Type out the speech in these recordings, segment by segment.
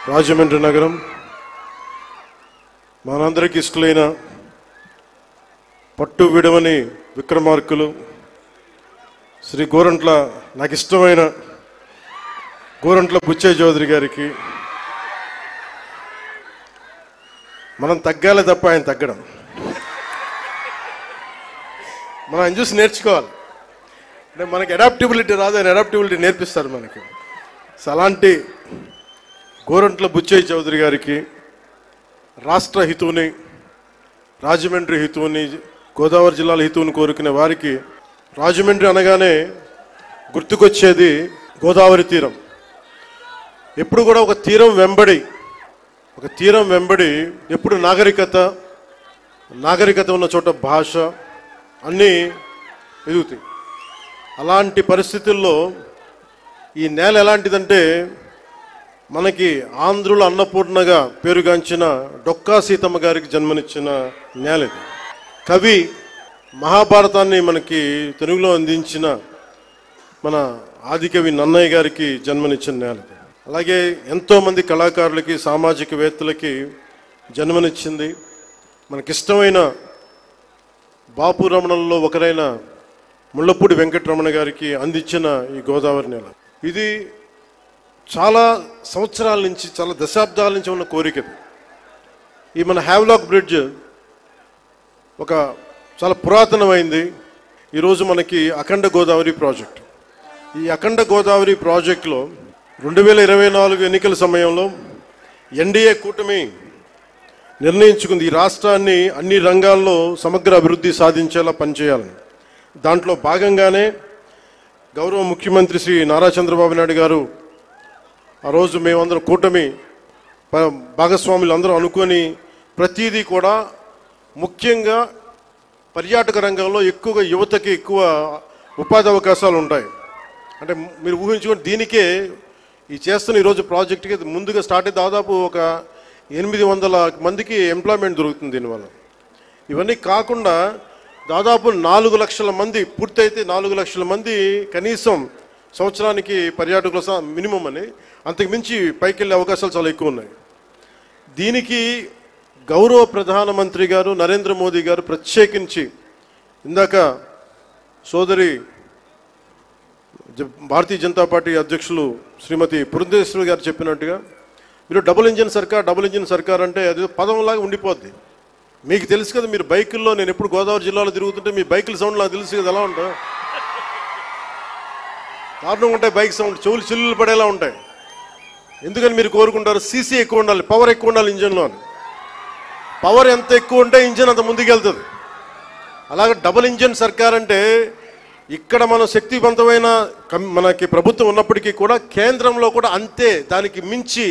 రాజమండ్రి నగరం మనందరికీ ఇష్టలైన పట్టు విడవని విక్రమార్కులు శ్రీ గోరంట్ల నాకు ఇష్టమైన గోరంట్ల బుచ్చయ్య చౌదరి గారికి మనం తగ్గాలి తప్ప ఆయన తగ్గడం, మనం ఆయన చూసి నేర్చుకోవాలి. అంటే మనకి అడాప్టబిలిటీ రాదు, ఆయన అడాప్టబిలిటీ నేర్పిస్తారు మనకి. అలాంటి గోరంట్ల బుచ్చయ్య చౌదరి గారికి రాష్ట్ర హితువుని, రాజమండ్రి హితువుని, గోదావరి జిల్లాల హితువుని కోరుకునే వారికి రాజమండ్రి అనగానే గుర్తుకొచ్చేది గోదావరి తీరం. ఎప్పుడు కూడా ఒక తీరం వెంబడి ఎప్పుడు నాగరికత ఉన్న చోట భాష అన్నీ ఎదుగుతాయి. అలాంటి పరిస్థితుల్లో ఈ నేల ఎలాంటిదంటే మనకి ఆంధ్రుల అన్నపూర్ణగా పేరుగాంచిన డొక్కా సీతమ్మ గారికి జన్మనిచ్చిన నేల ఇది. కవి మహాభారతాన్ని మనకి తెలుగులో అందించిన మన ఆదికవి నన్నయ్య గారికి జన్మనిచ్చిన నేల ఇది. అలాగే ఎంతోమంది కళాకారులకి, సామాజికవేత్తలకి జన్మనిచ్చింది. మనకిష్టమైన బాపు రమణల్లో ఒకరైన ముళ్ళపూడి వెంకటరమణ గారికి అందించిన ఈ గోదావరి నేల ఇది చాలా సంవత్సరాల నుంచి, చాలా దశాబ్దాల నుంచి ఉన్న కోరిక. ఈ మన హ్యావ్లాక్ బ్రిడ్జ్ ఒక చాలా పురాతనమైంది. ఈరోజు మనకి అఖండ గోదావరి ప్రాజెక్ట్. ఈ అఖండ గోదావరి ప్రాజెక్టులో 2024 ఎన్నికల సమయంలో ఎన్డీఏ కూటమి నిర్ణయించుకుంది ఈ రాష్ట్రాన్ని అన్ని రంగాల్లో సమగ్ర అభివృద్ధి సాధించేలా పనిచేయాలని. దాంట్లో భాగంగానే గౌరవ ముఖ్యమంత్రి శ్రీ నారా చంద్రబాబు నాయుడు గారు ఆ రోజు మేమందరం కూటమి భాగస్వాములు అందరూ అనుకొని ప్రతిదీ కూడా ముఖ్యంగా పర్యాటక రంగంలో ఎక్కువగా యువతకి ఎక్కువ ఉపాధి అవకాశాలు ఉంటాయి. అంటే మీరు ఊహించుకొని దీనికే ఈ చేస్తున్న ఈరోజు ప్రాజెక్టుకి ముందుగా స్టార్ట్ అయితే దాదాపు ఒక 800 మందికి ఎంప్లాయ్మెంట్ దొరుకుతుంది దీనివల్ల. ఇవన్నీ కాకుండా దాదాపు 4 లక్షల మంది, పూర్తయితే 4 లక్షల మంది కనీసం సంవత్సరానికి పర్యాటకుల మినిమం అని, అంతకు మించి పైకి వెళ్ళే అవకాశాలు చాలా ఎక్కువ ఉన్నాయి. దీనికి గౌరవ ప్రధానమంత్రి గారు నరేంద్ర మోదీ గారు ప్రత్యేకించి ఇందాక సోదరి భారతీయ జనతా పార్టీ అధ్యక్షులు శ్రీమతి పురంధేశ్వరి గారు చెప్పినట్టుగా మీరు డబుల్ ఇంజిన్ సర్కార్ అంటే అది పదంలాగా ఉండిపోద్ది. మీకు తెలుసు కదా, మీరు బైకుల్లో, నేను ఎప్పుడు గోదావరి జిల్లాలో తిరుగుతుంటే మీ బైకుల సౌండ్ నాకు తెలుసు కదా ఎలా ఉంటాయి, దారుణంగా ఉంటాయి. బైక్ సౌండ్ చెవులు చిల్లులు పడేలా ఉంటాయి. ఎందుకని మీరు కోరుకుంటారు సీసీ ఎక్కువ ఉండాలి, పవర్ ఎక్కువ ఉండాలి ఇంజన్లో అని. పవర్ ఎంత ఎక్కువ ఉంటే ఇంజన్ అంత ముందుకెళ్తుంది. అలాగే డబుల్ ఇంజిన్ సర్కార్ అంటే ఇక్కడ మన శక్తివంతమైన మనకి ప్రభుత్వం ఉన్నప్పటికీ కూడా కేంద్రంలో కూడా అంతే, దానికి మించి,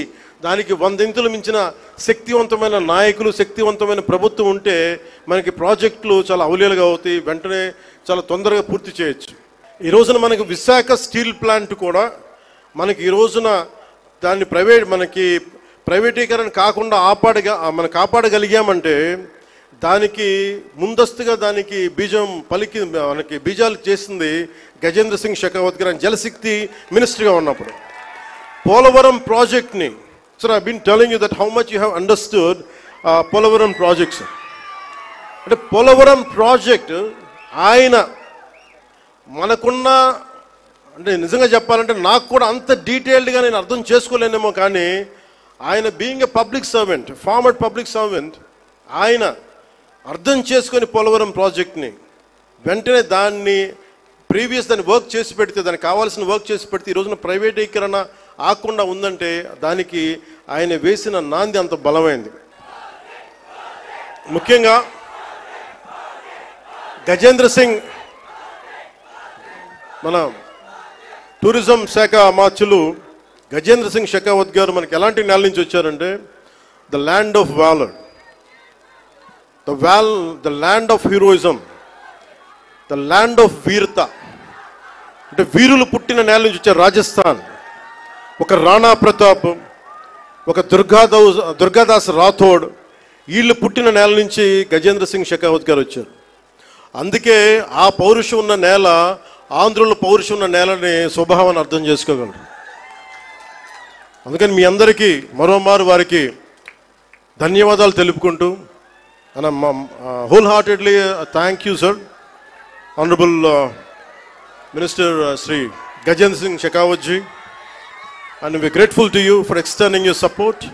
దానికి 100 ఇంతులు మించిన శక్తివంతమైన నాయకులు, శక్తివంతమైన ప్రభుత్వం ఉంటే మనకి ప్రాజెక్టులు చాలా అవలీలుగా అవుతాయి, వెంటనే చాలా తొందరగా పూర్తి చేయొచ్చు. ఈ రోజున మనకి విశాఖ స్టీల్ ప్లాంట్ కూడా మనకి ఈ రోజున దాన్ని ప్రైవేటీకరణ కాకుండా కాపాడగలిగామంటే దానికి ముందస్తుగా దానికి బీజాలు చేసింది గజేంద్ర సింగ్ షెకావత్ గారు జలశక్తి మినిస్టర్గా ఉన్నప్పుడు. పోలవరం ప్రాజెక్ట్ని, sir I been telling you that how much you have understood Polavaram projects. అంటే పోలవరం ప్రాజెక్ట్ ఆయన మనకున్న, అంటే నిజంగా చెప్పాలంటే నాకు కూడా అంత డీటెయిల్డ్గా నేను అర్థం చేసుకోలేనేమో, కానీ ఆయన being a public servant, former public servant, ఆయన అర్థం చేసుకొని పోలవరం ప్రాజెక్ట్ని వెంటనే దాన్ని వర్క్ చేసి పెడితే, దానికి కావాల్సిన వర్క్ చేసి పెడితే ఈ రోజున ప్రైవేటీకరణ ఆకుండా ఉందంటే దానికి ఆయన వేసిన నాంది అంత బలమైంది. ముఖ్యంగా గజేంద్ర సింగ్, మన టూరిజం శాఖ అమాత్యులు గజేంద్ర సింగ్ షెకావత్ గారు మనకి ఎలాంటి నేల నుంచి వచ్చారంటే the land of valour, the land of heroism, the land of వీరత, అంటే వీరులు పుట్టిన నేల నుంచి వచ్చారు. రాజస్థాన్ ఒక రాణా ప్రతాప్, ఒక దుర్గాదాస్ రాథోడ్, వీళ్ళు పుట్టిన నేల నుంచి గజేంద్ర సింగ్ షెకావత్ గారు వచ్చారు. అందుకే ఆ పౌరుషం ఉన్న నేల, ఆంధ్రుల పౌరుషం ఉన్న నేలని స్వభావాన్ని అర్థం చేసుకోగలరు. అందుకని మీ అందరికీ మరోమారు వారికి ధన్యవాదాలు తెలుపుకుంటూ and I'm wholeheartedly thank you, sir, Honorable Minister Sri Gajendra Singh Shekhawat ji, and we're grateful to you for extending your support.